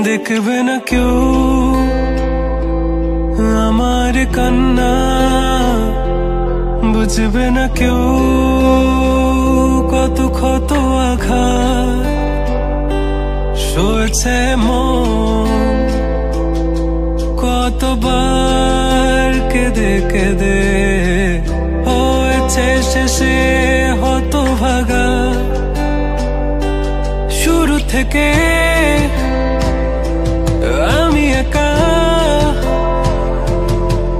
দেখবে না কেউ আমার কান্না, বুঝবে না কেউ কত ক্ষত আঘাত সয়েছে মন, কতবার কেঁদে কেঁদে হয়েছে শেষে হতভাগা। শুরু থেকে আমি একা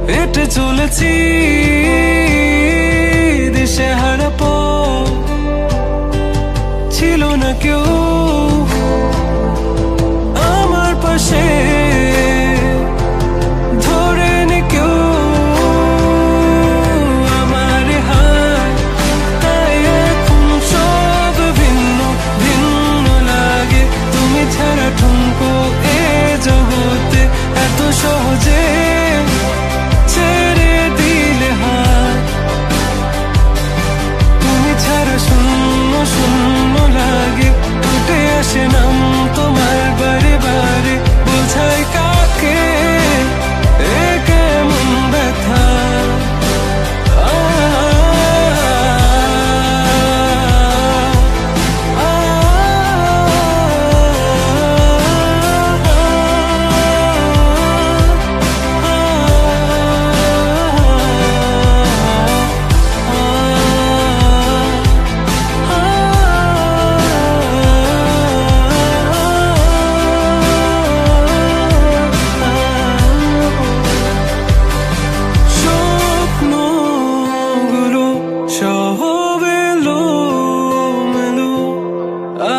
হেঁটে চলেছি দিশেহারা পথ, ছিল না কেউ আমার পাশে, ধরেনি কেউ আমার হাত, তাই এখন সব ভিন্ন ভিন্ন লাগে। তুমি ছাড়া ঠুনকো এ জগতে এত সহজে ছেড়ে দিলে হাত, তুমি ছাড়া শূন্য শূন্য লাগে। উঠে আসে নাম তোমার বারে বারে, বোঝাই কাকে এ কেমন ব্যথা।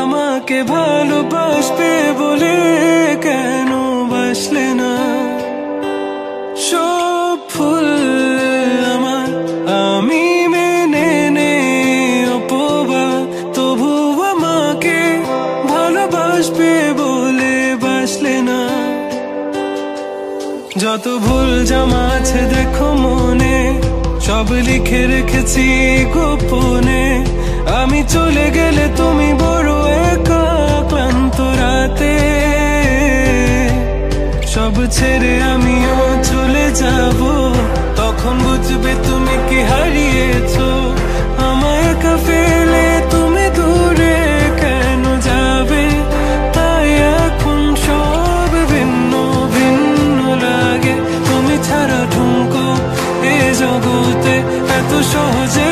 আমাকে ভালোবাসবে বলে কেন বাসলে না? সব ফুল আমার আমি মেনে নে অপবাদ, তবু আমাকে ভালোবাসবে বলে বাসলে না। যত ভুল জামা আছে দেখো মনে, সব লিখে রেখেছি গোপনে। আমি চলে গেলে তুমি বড় একা ক্লান্ত রাতে, সব ছেড়ে আমিও চলে যাব, তখন বুঝবে তুমি কি হারিয়েছো। আমায় একা ফেলে তুমি দূরে কেন যাবে, তাই এখন সব ভিন্ন ভিন্ন লাগে। তুমি ছাড়া ঠুনকো এ জগতে এত সহজে